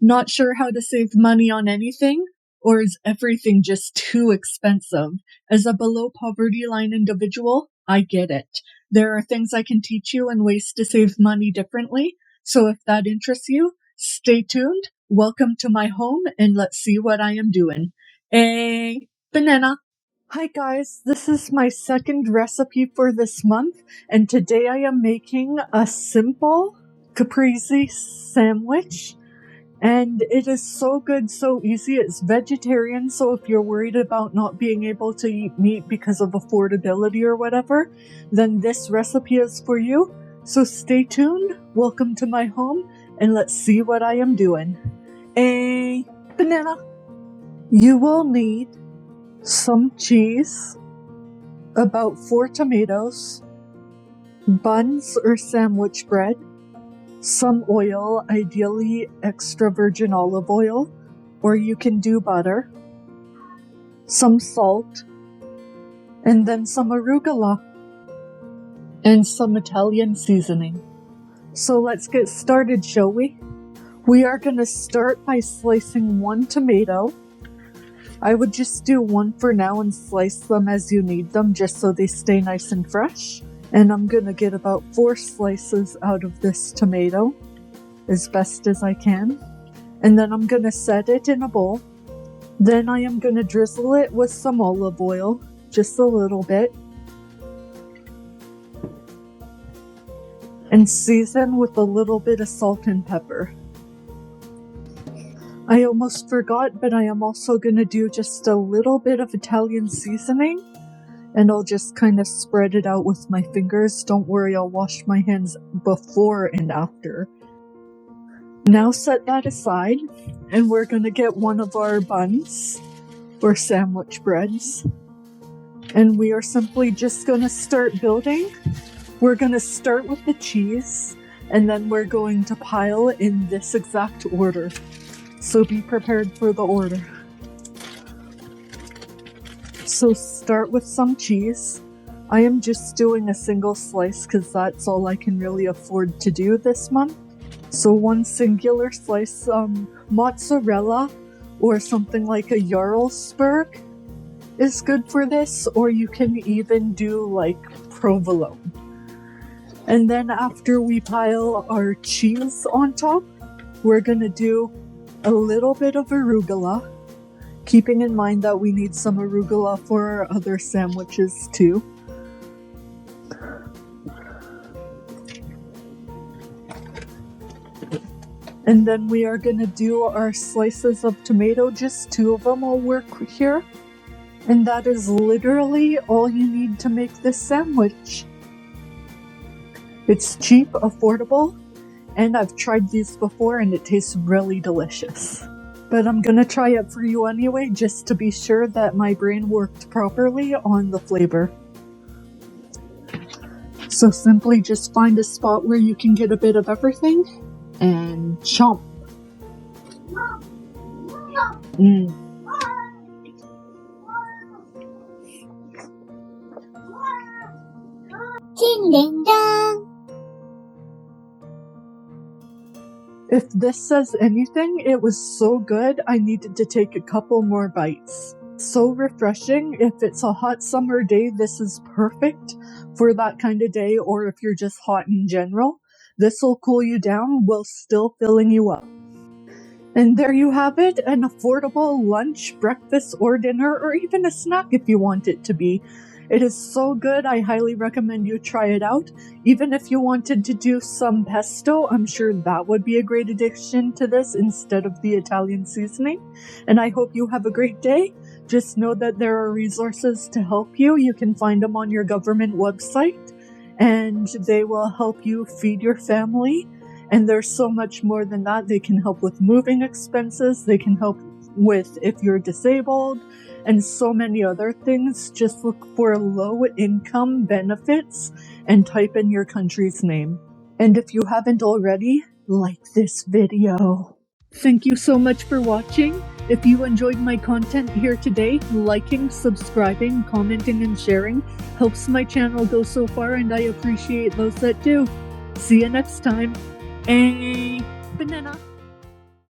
Not sure how to save money on anything? Or is everything just too expensive? As a below poverty line individual, I get it. There are things I can teach you and ways to save money differently. So if that interests you, stay tuned. Welcome to my home and let's see what I am doing. Hey, banana. Hi guys, this is my second recipe for this month, and today I am making a simple Caprese sandwich, and it is so good, so easy. It's vegetarian, so if you're worried about not being able to eat meat because of affordability or whatever, then this recipe is for you. So stay tuned, welcome to my home, and let's see what I am doing. A banana. You will need some cheese, about 4 tomatoes, buns or sandwich bread, some oil, ideally extra virgin olive oil, or you can do butter, some salt, and then some arugula, and some Italian seasoning. So let's get started, shall we? We are going to start by slicing 1 tomato. I would just do 1 for now and slice them as you need them, just so they stay nice and fresh. And I'm going to get about 4 slices out of this tomato, as best as I can. And then I'm going to set it in a bowl. Then I am going to drizzle it with some olive oil, just a little bit. And season with a little bit of salt and pepper. I almost forgot, but I am also going to do just a little bit of Italian seasoning, and I'll just kind of spread it out with my fingers. Don't worry, I'll wash my hands before and after. Now set that aside, and we're going to get one of our buns, or sandwich breads, and we are simply just going to start building. We're going to start with the cheese, and then we're going to pile in this exact order. So be prepared for the order. So start with some cheese. I am just doing a single slice because that's all I can really afford to do this month. So 1 singular slice, mozzarella or something like a Jarlsberg is good for this, or you can even do like provolone. And then after we pile our cheese on top, we're gonna do a little bit of arugula, keeping in mind that we need some arugula for our other sandwiches too. And then we are going to do our slices of tomato, just 2 of them will work here. And that is literally all you need to make this sandwich. It's cheap, affordable, and I've tried these before and it tastes really delicious. But I'm gonna try it for you anyway, just to be sure that my brain worked properly on the flavor. So simply just find a spot where you can get a bit of everything and chomp. Ding ding dong. If this says anything, it was so good I needed to take a couple more bites. So refreshing. If it's a hot summer day, this is perfect for that kind of day, or if you're just hot in general. This will cool you down while still filling you up. And there you have it, an affordable lunch, breakfast, or dinner, or even a snack if you want it to be. It is so good, I highly recommend you try it out. Even if you wanted to do some pesto, I'm sure that would be a great addition to this instead of the Italian seasoning. And I hope you have a great day. Just know that there are resources to help you. You can find them on your government website, and they will help you feed your family. And there's so much more than that. They can help with moving expenses. They can help with if you're disabled, and so many other things. Just look for low income benefits and type in your country's name. And if you haven't already, like this video. Thank you so much for watching. If you enjoyed my content here today, liking, subscribing, commenting, and sharing helps my channel go so far, and I appreciate those that do. See you next time. Banana.